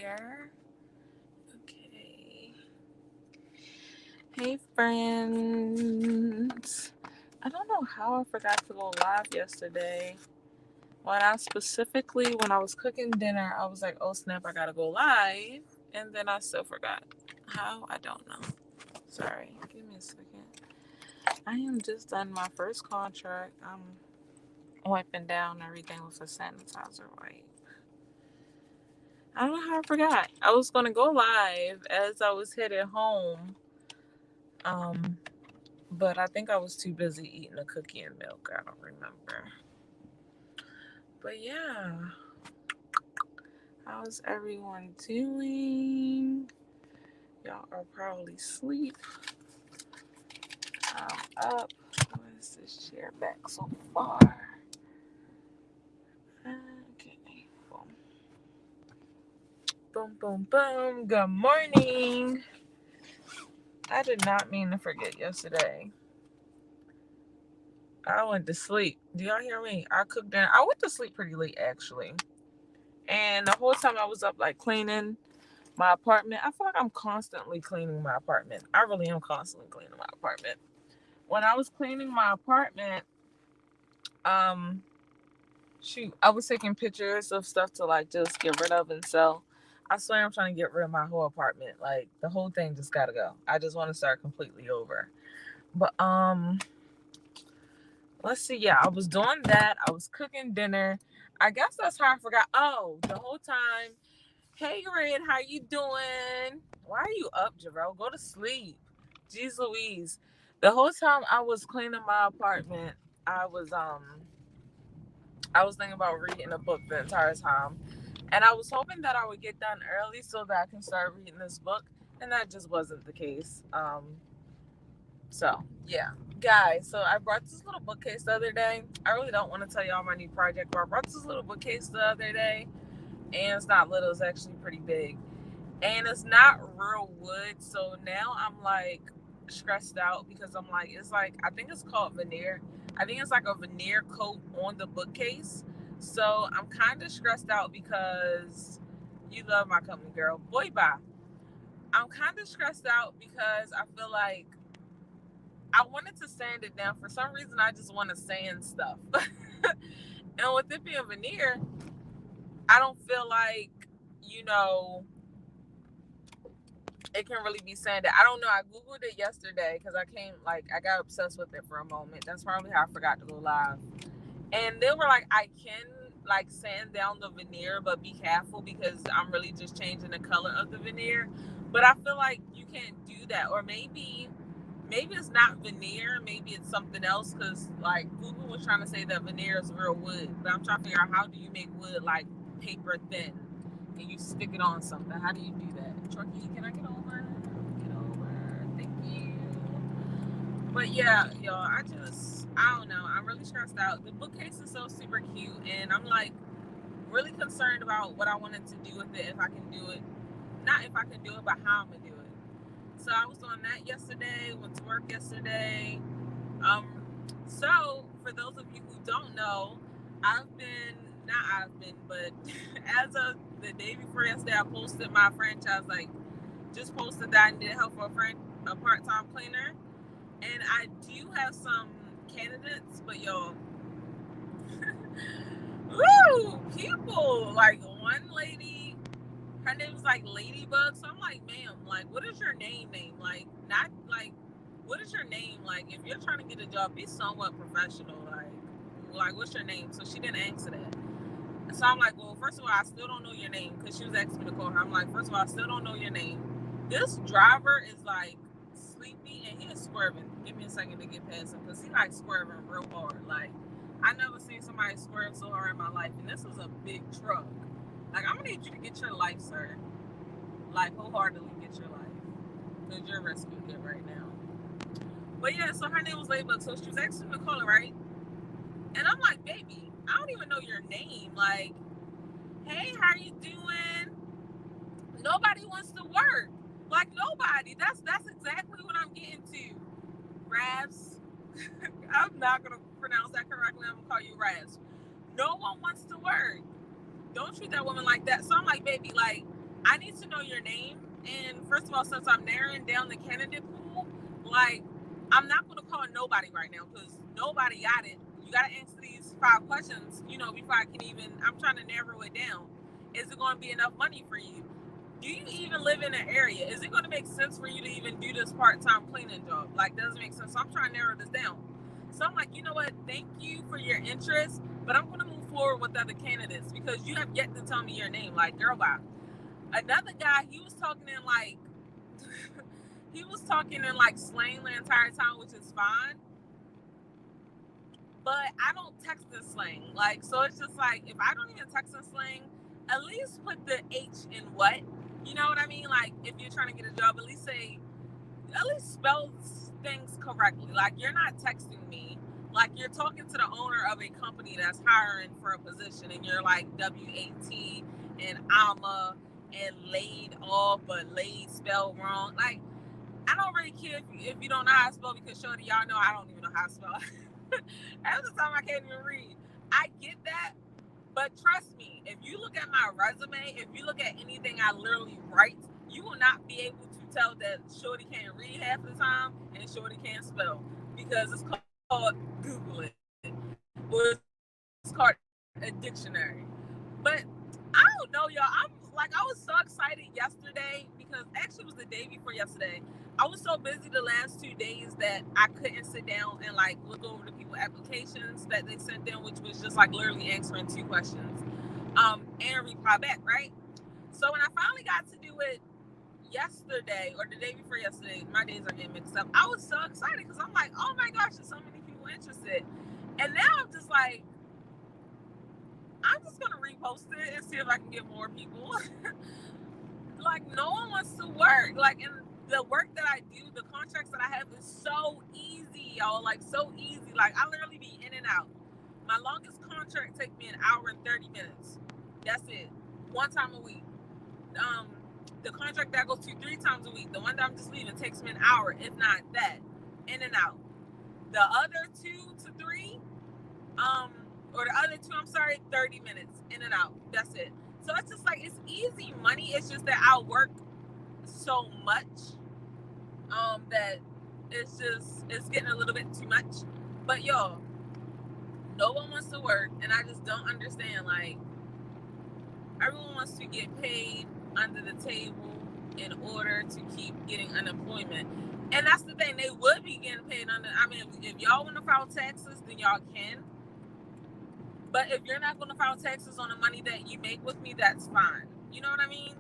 here. Okay. Hey, friends. I don't know how I forgot to go live yesterday. When I was cooking dinner, I was like, oh snap, I gotta go live. And then I still forgot. How? I don't know. Sorry. Give me a second. I am just done my first contract. I'm wiping down everything with a sanitizer wipe. I don't know how I forgot. I was gonna go live as I was headed home. Um, but I think I was too busy eating a cookie and milk. I don't remember. But yeah, how's everyone doing? Y'all are probably asleep. I'm up. What is this chair back so far? Okay, boom, boom, boom, boom. Good morning. I did not mean to forget yesterday. I went to sleep. Do y'all hear me? I cooked dinner. I went to sleep pretty late actually. And the whole time I was up like cleaning my apartment. I feel like I'm constantly cleaning my apartment. I really am constantly cleaning my apartment. When I was cleaning my apartment, um, I was taking pictures of stuff to like just get rid of and sell. I swear I'm trying to get rid of my whole apartment. Like the whole thing just gotta go. I just want to start completely over. But let's see. Yeah, I was doing that. I was cooking dinner. I guess that's how I forgot. Oh, the whole time. Hey, Red, how you doing? Why are you up, Jarrell? Go to sleep. Jeez Louise. The whole time I was cleaning my apartment, I was I was thinking about reading a book the entire time. And I was hoping that I would get done early so that I can start reading this book. And that just wasn't the case. So yeah. Guys, so I brought this little bookcase the other day. I really don't want to tell y'all my new project, but I brought this little bookcase the other day. And it's not little, it's actually pretty big. And it's not real wood. So now I'm like stressed out because I'm like, it's like, I think it's called veneer. I think it's like a veneer coat on the bookcase. So I'm kind of stressed out because you love my company, girl. Boy, bye. I'm kind of stressed out because I feel like I wanted to sand it down. For some reason, I just want to sand stuff. And with it being veneer, I don't feel like, you know, it can really be sanded. I don't know. I googled it yesterday because I got obsessed with it for a moment. That's probably how I forgot to go live. And they were like, I can like sand down the veneer, but be careful because I'm really just changing the color of the veneer. But I feel like you can't do that, or maybe it's not veneer, maybe it's something else. Because like Google was trying to say that veneer is real wood, but I'm trying to figure out how do you make wood like paper thin and you stick it on something. How do you do that? Truckee, can I get over? Get over. Thank you. But yeah, y'all, I don't know. I'm really stressed out. The bookcase is so super cute, and I'm like really concerned about what I wanted to do with it. If I can do it, not if I can do it, but how I'm gonna do it. So I was on that yesterday. Went to work yesterday. Um, so for those of you who don't know, I've been not I've been, but as of the day before yesterday, I posted my franchise like just posted that I needed help for a part-time cleaner, and I do have some candidates, but yo, woo, people like one lady, her name was like Ladybug. So I'm like, ma'am, like, what is your name? Like, not like, what is your name? Like, if you're trying to get a job, be somewhat professional. Like, what's your name? So she didn't answer that. So I'm like, well, first of all, I still don't know your name because she was asking me to call her. I'm like, first of all, I still don't know your name. This driver is like sleepy and he is swerving. Give me a second to get past him because he like swerving real hard. Like, I never seen somebody swerve so hard in my life. And this is a big truck. Like, I'm gonna need you to get your life, sir. Like, wholeheartedly get your life because you're rescuing it right now. But yeah, so her name was Ladybug. So she was asking me to call her, right? And I'm like, baby, I don't even know your name. Like, hey, how you doing? Nobody wants to work. Like nobody. That's exactly what I'm getting to. Ravs. I'm not gonna pronounce that correctly. I'm gonna call you Ravs. No one wants to work. Don't treat that woman like that. So I'm like, baby, like, I need to know your name. And first of all, since I'm narrowing down the candidate pool, like, I'm not going to call nobody right now because nobody got it. You got to answer these 5 questions, before I can even, I'm trying to narrow it down. Is it going to be enough money for you? Do you even live in an area? Is it going to make sense for you to even do this part-time cleaning job? Like, doesn't make sense. So I'm trying to narrow this down. So I'm like, you know what? Thank you for your interest, but I'm going to move forward with other candidates because you have yet to tell me your name. Like, girl, bye. Another guy, he was talking in like he was talking in like slang the entire time, which is fine. But I don't text in slang. Like, so it's just like, if I don't even text in slang, at least put the H in what? You know what I mean? Like, if you're trying to get a job, at least spell things correctly. Like, you're not texting me. Like, you're talking to the owner of a company that's hiring for a position, and you're like W-A-T and AMA and laid off, but laid spelled wrong. Like, I don't really care if you don't know how to spell, because shorty, y'all know I don't even know how to spell. Half the time I can't even read. I get that, but trust me, if you look at my resume, if you look at anything I literally write, you will not be able to tell that shorty can't read half the time and shorty can't spell, because it's called Google it, or it's called a dictionary. But I don't know, y'all. I was so excited yesterday, because actually it was the day before yesterday. I was so busy the last 2 days that I couldn't sit down and like look over the people applications that they sent in, which was just like literally answering 2 questions, and reply back, right? So when I finally got to do it yesterday or the day before yesterday, my days are getting mixed up. I was so excited because I'm like, oh my gosh, there's so many people interested. And now I'm just like, I'm just gonna repost it and see if I can get more people. Like, no one wants to work. Like, and the work that I do, the contracts that I have is so easy, y'all. Like, so easy. Like, I literally be in and out. My longest contract takes me an hour and 30 minutes. That's it. One time a week. The contract that goes to 3 times a week, the one that I'm just leaving, takes me an hour, if not that. In and out. The other 2 to 3, or the other 2, 30 minutes. In and out. That's it. So it's just like, it's easy money. It's just that I work so much that it's getting a little bit too much. But y'all, no one wants to work, and I just don't understand. Like, everyone wants to get paid under the table in order to keep getting unemployment. And that's the thing, they would be getting paid under, I mean, if y'all want to file taxes, then y'all can. But if you're not going to file taxes on the money that you make with me, that's fine. You know what I mean?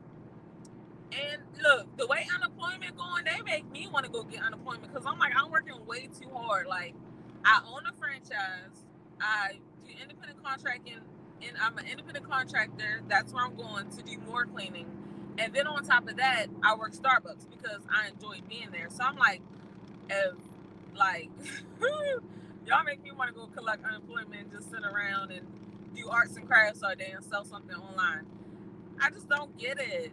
And look, the way unemployment going, they make me want to go get unemployment, because I'm like, I'm working way too hard. Like, I own a franchise, I do independent contracting, and I'm an independent contractor. That's where I'm going to do more cleaning. And then on top of that, I work Starbucks because I enjoy being there. So I'm like, if like y'all make me want to go collect unemployment and just sit around and do arts and crafts all day and sell something online. I just don't get it.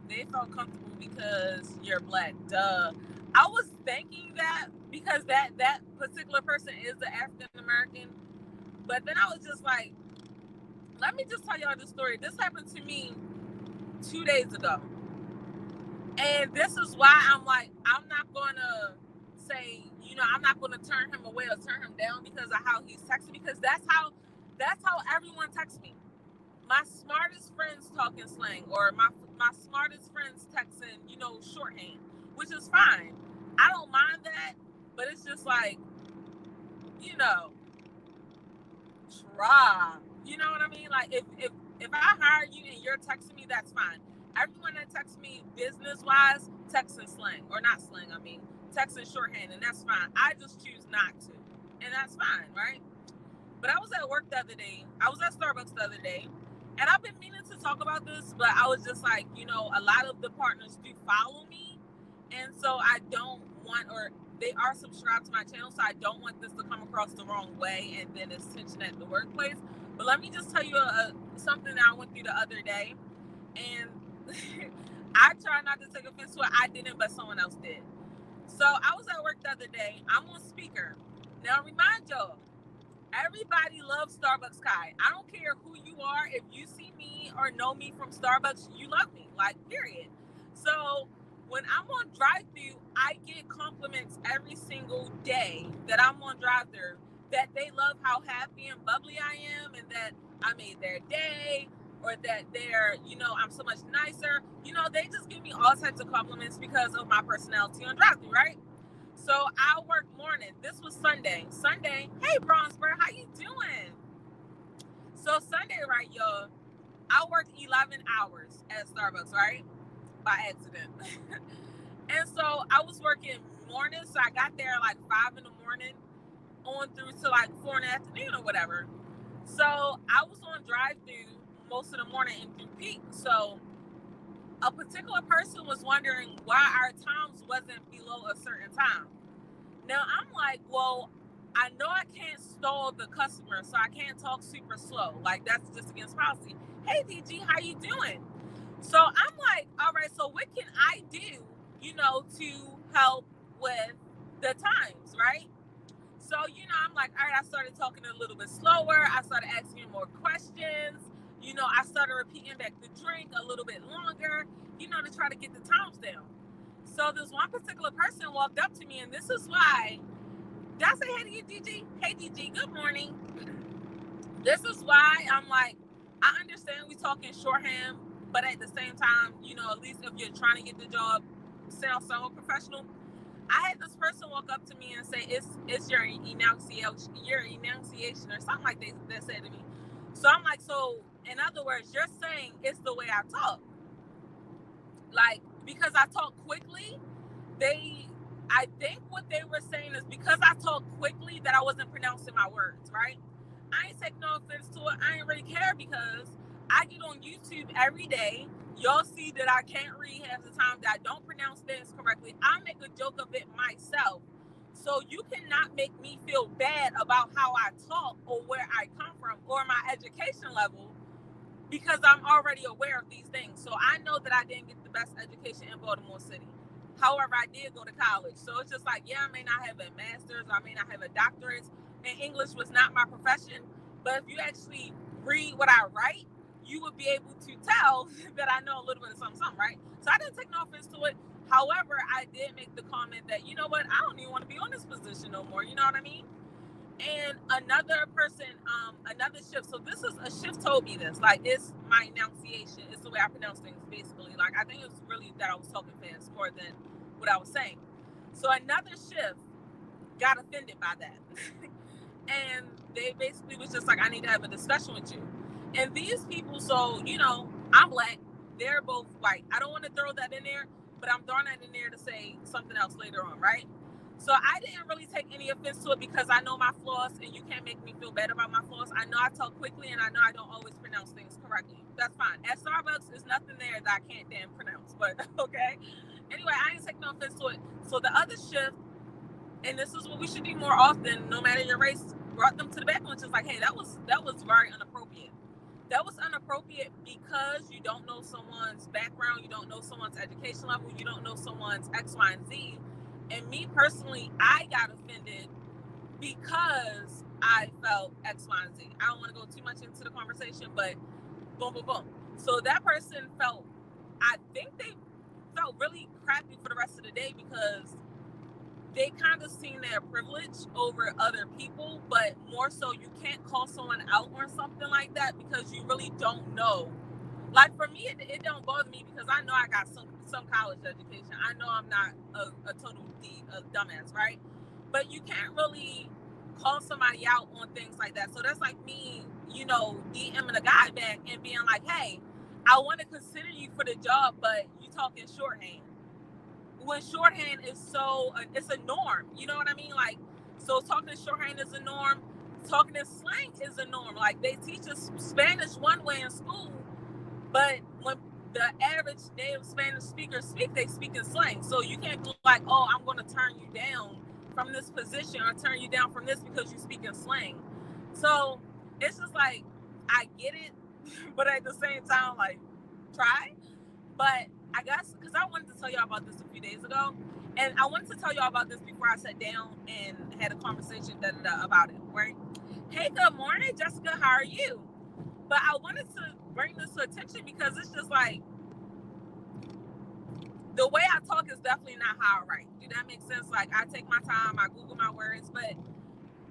They felt comfortable because you're black. Duh. I was thinking that because that particular person is the African American. But then I was just like, let me just tell y'all this story. This happened to me 2 days ago. And this is why I'm like, I'm not going to say, I'm not going to turn him away or turn him down because of how he's texting, because that's how everyone texts me. My smartest friends talk in slang, or my smartest friends text in, shorthand, which is fine. I don't mind that, but it's just like, try. You know what I mean? Like, if I hire you and you're texting me, that's fine. Everyone that texts me business-wise texts in slang, or not slang, text in shorthand, and that's fine. I just choose not to, and that's fine, right? But I was at work the other day. I was at Starbucks the other day, and I've been meaning to talk about this, but I was just like, a lot of the partners do follow me, and so I don't want, or they are subscribed to my channel, so I don't want this to come across the wrong way, and then it's tension at the workplace. But let me just tell you something that I went through the other day, and I try not to take offense to it. I didn't, but someone else did. So I was at work the other day. I'm on speaker. Now, remind y'all, Everybody loves Starbucks Kai. I don't care who you are. If you see me or know me from Starbucks, you love me. Like, period. So when I'm on drive-through, I get compliments every single day that I'm on drive-through that they love how happy and bubbly I am, and that I made their day, or that they're, I'm so much nicer. They just give me all types of compliments because of my personality on drive-through, right? So I work morning. This was Sunday. Hey Bronzeboro, how you doing? So Sunday, right, y'all? I worked 11 hours at Starbucks, right? By accident. And so I was working morning, so I got there like 5 in the morning, on through to like 4 in the afternoon or whatever. So I was on drive-through most of the morning and through peak. So a particular person was wondering why our times wasn't below a certain time. Now I'm like, well, I know I can't stall the customer, so I can't talk super slow. Like, that's just against policy. Hey DG, how you doing? So I'm like, all right, so what can I do, to help with the times, right? So, I'm like, all right, I started talking a little bit slower. I started asking more questions. I started repeating back the drink a little bit longer, to try to get the times down. So this one particular person walked up to me, and this is why. Did I say hey to you, DG? Hey, DG, good morning. This is why I'm like, I understand we talking shorthand, but at the same time, at least if you're trying to get the job, sound somewhat professional. I had this person walk up to me and say, it's your enunciation or something like they said to me. So I'm like, so in other words, you're saying it's the way I talk. Like, because I talk quickly, I think what they were saying is because I talk quickly that I wasn't pronouncing my words, right? I ain't take no offense to it. I ain't really care because I get on YouTube every day. Y'all see that I can't read half the time, that I don't pronounce things correctly. I make a joke of it myself. So you cannot make me feel bad about how I talk or where I come from or my education level, because I'm already aware of these things. So I know that I didn't get the best education in Baltimore City. However, I did go to college. So it's just like, yeah, I may not have a master's, I may not have a doctorate, and English was not my profession. But if you actually read what I write, you would be able to tell that I know a little bit of something, right? So I didn't take no offense to it. However, I did make the comment that, you know what, I don't even want to be on this position no more. You know what I mean? And another person, another shift. So this is a shift told me this. Like, it's my enunciation. It's the way I pronounce things, basically. Like, I think it was really that I was talking fast more than what I was saying. So another shift got offended by that. And they basically was just like, I need to have a discussion with you. And these people, so, I'm black. They're both white. I don't want to throw that in there, but I'm throwing that in there to say something else later on, right? So I didn't really take any offense to it because I know my flaws, and you can't make me feel bad about my flaws. I know I talk quickly, and I know I don't always pronounce things correctly. That's fine. At Starbucks, there's nothing there that I can't damn pronounce, but okay. Anyway, I didn't take no offense to it. So the other shift, and this is what we should do more often, no matter your race, brought them to the back bench. It's like, hey, that was very inappropriate. That was inappropriate because you don't know someone's background, you don't know someone's education level, you don't know someone's X, Y, and Z. And me personally, I got offended because I felt X, Y, and Z. I don't want to go too much into the conversation, but boom, boom, boom. So that person felt, I think they felt really crappy for the rest of the day because they kind of seen their privilege over other people, but more so you can't call someone out or something like that because you really don't know. Like, for me, it don't bother me because I know I got some college education. I know I'm not a total dumbass, right? But you can't really call somebody out on things like that. So that's like me, DMing a guy back and being like, hey, I want to consider you for the job, but you talking shorthand. When shorthand is it's a norm. You know what I mean? Like, so talking shorthand is a norm. Talking in slang is a norm. Like, they teach us Spanish one way in school, but when the average native Spanish speakers speak, they speak in slang. So you can't be like, oh, I'm going to turn you down from this position or turn you down from this because you speak in slang. So it's just like, I get it, but at the same time, like, try. But I guess because I wanted to tell y'all about this a few days ago, and I wanted to tell y'all about this before I sat down and had a conversation about it, right? Hey, good morning, Jessica. How are you? But I wanted to bring this to attention because it's just like the way I talk is definitely not how I write. Do that make sense? Like I take my time, I Google my words, but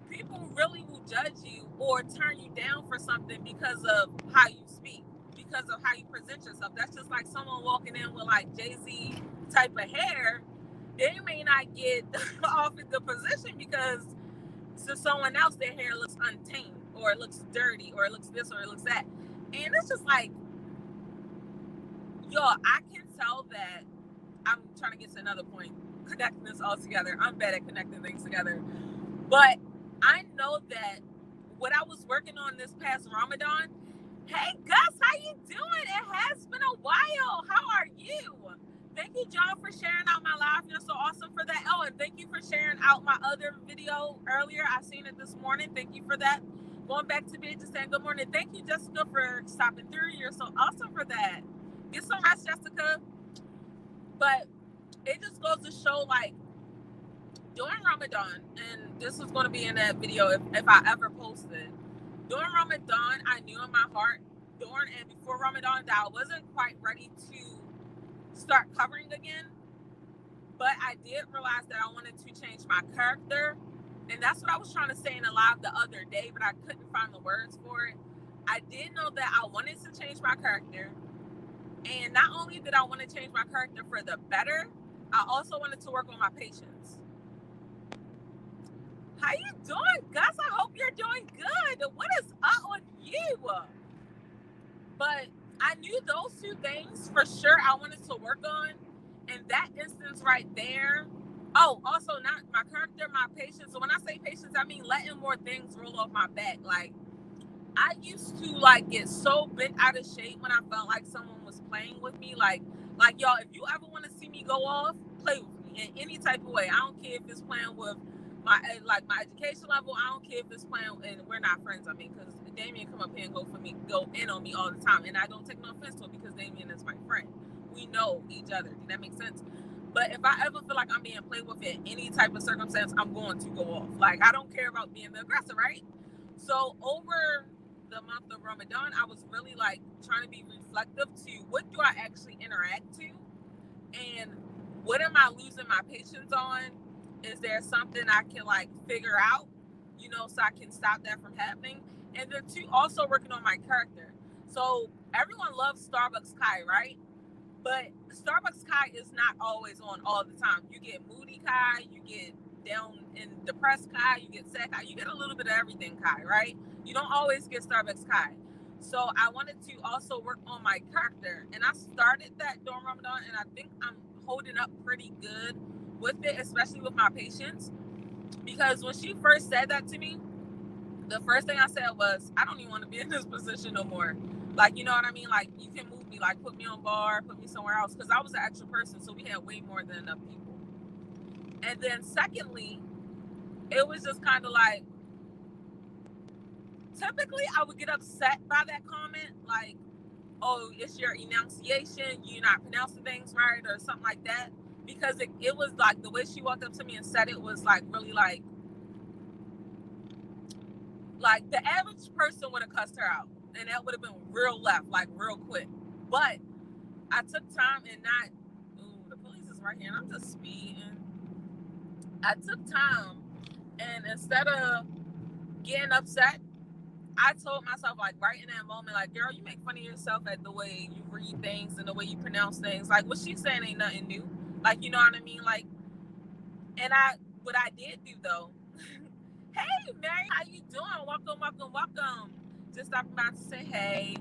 people really will judge you or turn you down for something because of how you speak, because of how you present yourself. That's just like someone walking in with like Jay-Z type of hair. They may not get offered the position because to someone else their hair looks untamed or it looks dirty or it looks this or it looks that. And it's just like, yo, I can tell that I'm trying to get to another point, connecting this all together. I'm bad at connecting things together. But I know that what I was working on this past Ramadan. Hey Gus, how you doing? It has been a while. How are you? Thank you, John, for sharing out my live. You're so awesome for that. Oh, and thank you for sharing out my other video earlier. I seen it this morning. Thank you for that. Going back to bed, just saying good morning. Thank you, Jessica, for stopping through. You're so awesome for that. Get some rest, Jessica. But it just goes to show, like, during Ramadan, and this was going to be in that video if I ever posted, during Ramadan, I knew in my heart, during and before Ramadan, that I wasn't quite ready to start covering again. But I did realize that I wanted to change my character. And that's what I was trying to say in a live the other day, but I couldn't find the words for it. I did know that I wanted to change my character. And not only did I want to change my character for the better, I also wanted to work on my patience. How you doing, Gus? I hope you're doing good. What is up with you? But I knew those two things for sure I wanted to work on. And that instance right there. Oh, also not my character, my patience. So when I say patience, I mean letting more things roll off my back. Like I used to like get so bent out of shape when I felt like someone was playing with me. Like y'all, if you ever want to see me go off, play with me in any type of way. I don't care if it's playing with my education level. I don't care if it's playing, and we're not friends. I mean, because Damien come up here and go in on me all the time, and I don't take no offense to it because Damien is my friend. We know each other. Does that make sense? But if I ever feel like I'm being played with in any type of circumstance, I'm going to go off. Like I don't care about being the aggressor, right? So over the month of Ramadan, I was really like trying to be reflective to what do I actually interact to, and what am I losing my patience on? Is there something I can like figure out, so I can stop that from happening? And then two, also working on my character. So everyone loves Starbucks Kai, right? But Starbucks Kai is not always on all the time. You get moody Kai, you get down and depressed Kai, you get sad Kai, you get a little bit of everything Kai, right? You don't always get Starbucks Kai. So I wanted to also work on my character. And I started that during Ramadan, and I think I'm holding up pretty good with it, especially with my patience. Because when she first said that to me, the first thing I said was, I don't even want to be in this position no more. Like, you know what I mean? Like, you can move me, like, put me on bar, put me somewhere else. Because I was an extra person, so we had way more than enough people. And then secondly, it was just kind of like, typically I would get upset by that comment. Like, oh, it's your enunciation, you're not pronouncing things right or something like that. Because it was like, the way she walked up to me and said it was like, really like the average person would have cussed her out. And that would have been real left, like real quick. But I took time and not, the police is right here and I'm just speeding. I took time and instead of getting upset, I told myself, like, right in that moment, like, girl, you make fun of yourself at the way you read things and the way you pronounce things. Like, what she's saying ain't nothing new. Like, you know what I mean? Like, and what I did do, though, hey, Mary, how you doing? Welcome. Just stopping by to say, hey,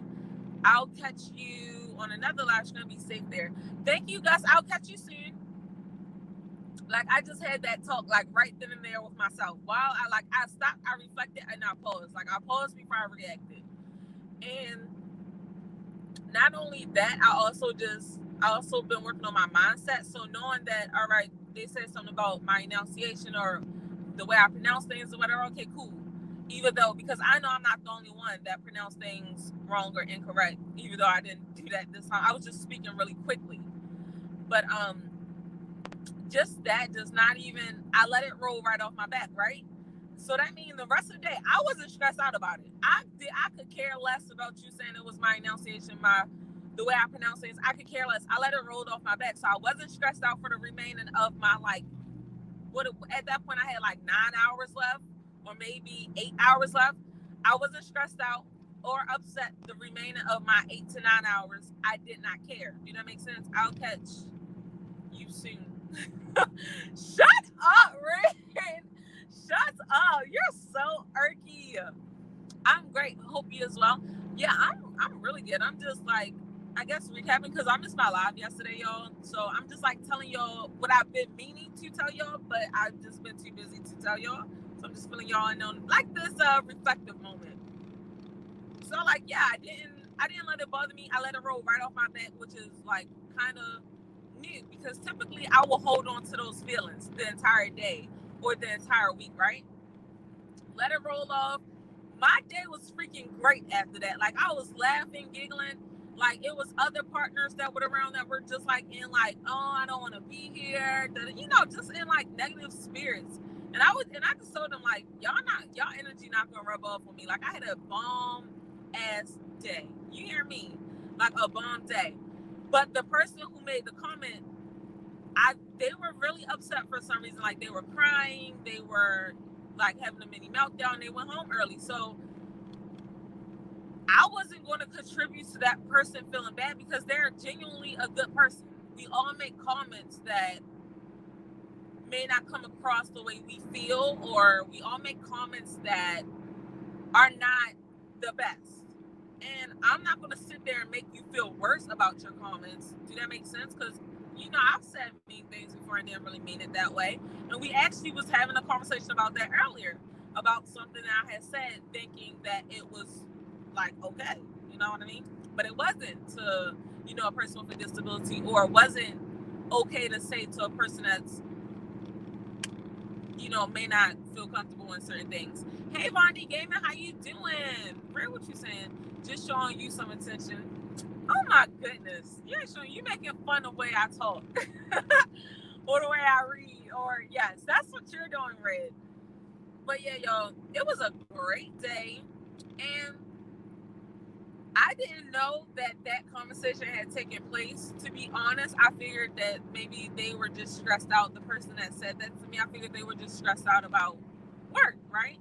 I'll catch you on another live. You're going to be safe there. Thank you, Gus. I'll catch you soon. Like, I just had that talk, like, right then and there with myself. While I stopped, I reflected, and I paused. Like, I paused before I reacted. And not only that, I also been working on my mindset. So knowing that, all right, they said something about my enunciation or the way I pronounce things or whatever, okay, cool. Even though, because I know I'm not the only one that pronounced things wrong or incorrect, even though I didn't do that this time. I was just speaking really quickly. But just that does not even, I let it roll right off my back, right? So that means the rest of the day, I wasn't stressed out about it. I could care less about you saying it was my enunciation, the way I pronounce things. I could care less. I let it roll off my back, so I wasn't stressed out for the remaining of my at that point I had like 9 hours left, or maybe 8 hours left. I wasn't stressed out or upset the remaining of my 8 to 9 hours. I did not care. Do that make sense? I'll catch you soon. Shut up, Red. Shut up. You're so irky. I'm great. Hope you as well. Yeah, I'm really good. I'm just like, I guess recapping because I missed my live yesterday, y'all. So I'm just like telling y'all what I've been meaning to tell y'all, but I've just been too busy to tell y'all. So I'm just filling y'all in on like this reflective moment. So like, yeah, I didn't let it bother me. I let it roll right off my back, which is like kind of new because typically I will hold on to those feelings the entire day or the entire week, right? Let it roll off. My day was freaking great after that. Like I was laughing, giggling. Like it was other partners that were around that were just like in like, oh, I don't want to be here. Just in like negative spirits. And I just told them like, y'all energy not gonna rub off on me. Like I had a bomb ass day. You hear me? Like a bomb day. But the person who made the comment, they were really upset for some reason. Like they were crying, they were like having a mini meltdown. They went home early, so I wasn't going to contribute to that person feeling bad because they're genuinely a good person. We all make comments that may not come across the way we feel, or we all make comments that are not the best. And I'm not going to sit there and make you feel worse about your comments. Do that make sense? Because I've said mean things before and didn't really mean it that way. And we actually was having a conversation about that earlier, about something that I had said, thinking that it was like, okay, you know what I mean? But it wasn't to, a person with a disability, or it wasn't okay to say to a person that's, may not feel comfortable in certain things. Hey, Vondi Gaming, how you doing? Ray, what you saying? Just showing you some attention. Oh my goodness. You ain't showing, you making fun of the way I talk. Or the way I read. Or yes, that's what you're doing, Red. But yeah, y'all, it was a great day. And I didn't know that conversation had taken place. To be honest, I figured that maybe they were just stressed out. The person that said that to me, I figured they were just stressed out about work, right?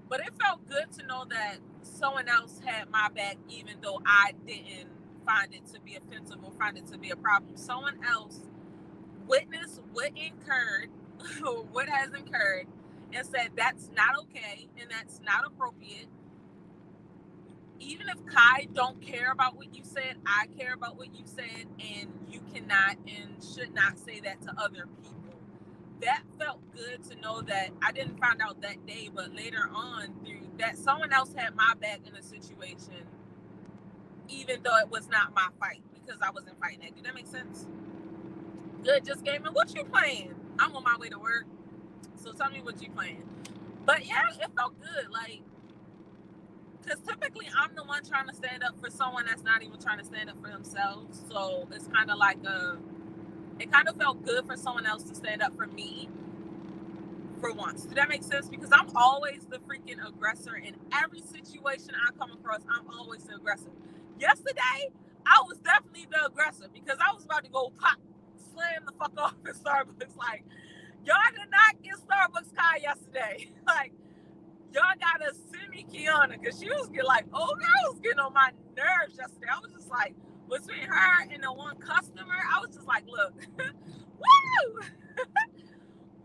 But it felt good to know that someone else had my back, even though I didn't find it to be offensive or find it to be a problem. Someone else witnessed what incurred, what has incurred, and said that's not okay and that's not appropriate. Even if Kai don't care about what you said, I care about what you said, and you cannot and should not say that to other people. That felt good to know that I didn't find out that day, but later on, through that someone else had my back in a situation, even though it was not my fight, because I wasn't fighting it. Did that make sense? Good, just gaming. What you playing? I'm on my way to work, so tell me what you playing. But yeah, it felt good, like, because typically I'm the one trying to stand up for someone that's not even trying to stand up for themselves. So it's kind of like it kind of felt good for someone else to stand up for me for once. Did that make sense? Because I'm always the freaking aggressor in every situation I come across. I'm always the aggressor. Yesterday, I was definitely the aggressor because I was about to go slam the fuck off in Starbucks. Like, y'all did not get Starbucks Kai yesterday. Like, y'all gotta send me Kiana, because she was getting like, oh girl was getting on my nerves yesterday. I was just like, between her and the one customer, I was just like, look, woo!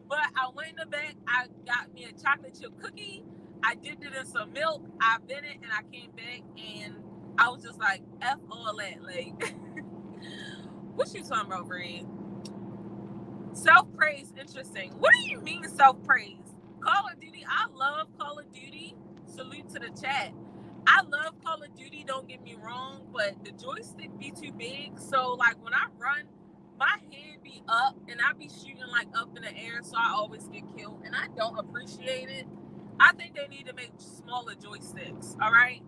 But I went in the back, I got me a chocolate chip cookie, I dipped it in some milk, I bent it, and I came back, and I was just like, F all that, like, what you talking about, Bree? Self-praise, interesting. What do you mean self-praise? Call of Duty, I love Call of Duty. Salute to the chat. I love Call of Duty, don't get me wrong, but the joystick be too big. So like when I run, my hand be up and I be shooting like up in the air, so I always get killed. And I don't appreciate it. I think they need to make smaller joysticks, all right?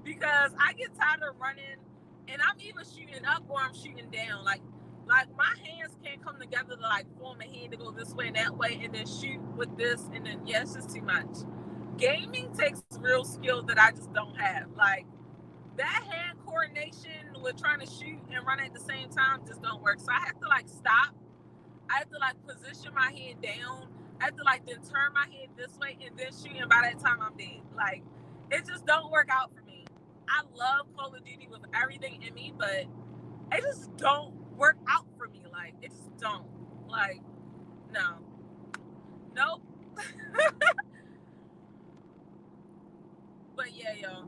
Because I get tired of running and I'm either shooting up or I'm shooting down. Like Like, my hands can't come together to like form a hand to go this way and that way and then shoot with this, and then yeah, it's just too much. Gaming takes real skill that I just don't have. Like, that hand coordination with trying to shoot and run at the same time just don't work. So I have to like stop. I have to like position my hand down. I have to like then turn my head this way and then shoot, and by that time I'm dead. Like, it just don't work out for me. I love Call of Duty with everything in me, but it just don't work out for me. Like, it just don't. Like, no. Nope. But yeah, y'all.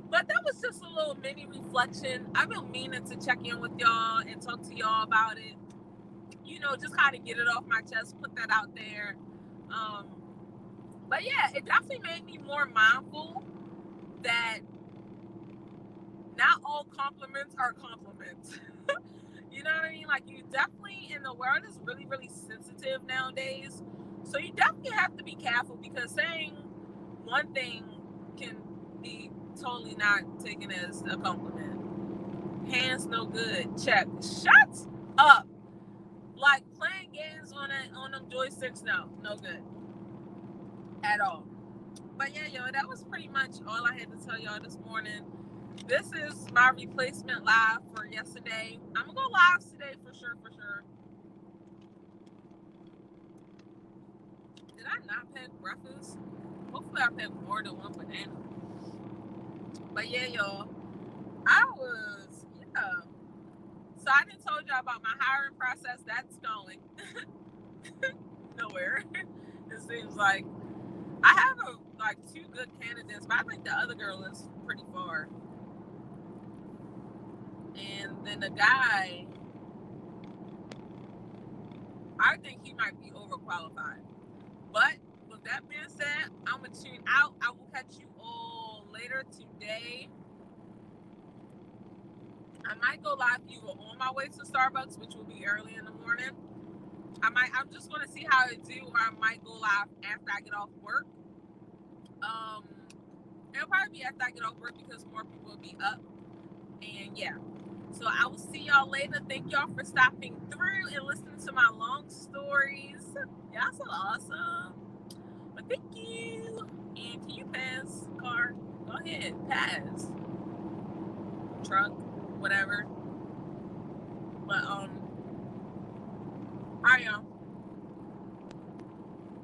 But that was just a little mini reflection. I've been meaning to check in with y'all and talk to y'all about it. You know, just kind of get it off my chest, put that out there. But yeah, it definitely made me more mindful that not all compliments are compliments. You know what I mean? Like, you definitely, in the world is really, really sensitive nowadays. So you definitely have to be careful, because saying one thing can be totally not taken as a compliment. Hands no good. Check. Shut up. Like, playing games on them joysticks, no good at all. But yeah, yo, that was pretty much all I had to tell y'all this morning. This is my replacement live for yesterday. I'm gonna go live today for sure. Did I not pack breakfast? Hopefully I packed more than one banana. But yeah, y'all, So I didn't told y'all about my hiring process. That's going nowhere. It seems like I have like two good candidates, but I think the other girl is pretty far. And then the guy, I think he might be overqualified. But with that being said, I'm going to tune out. I will catch you all later today. I might go live either on my way to Starbucks, which will be early in the morning. I'm just going to see how it do, or I might go live after I get off work. It'll probably be after I get off work, because more people will be up. And yeah. So I will see y'all later. Thank y'all for stopping through and listening to my long stories. Y'all so awesome. But thank you. And can you pass, car? Go ahead, pass. Truck, whatever. But all right, y'all.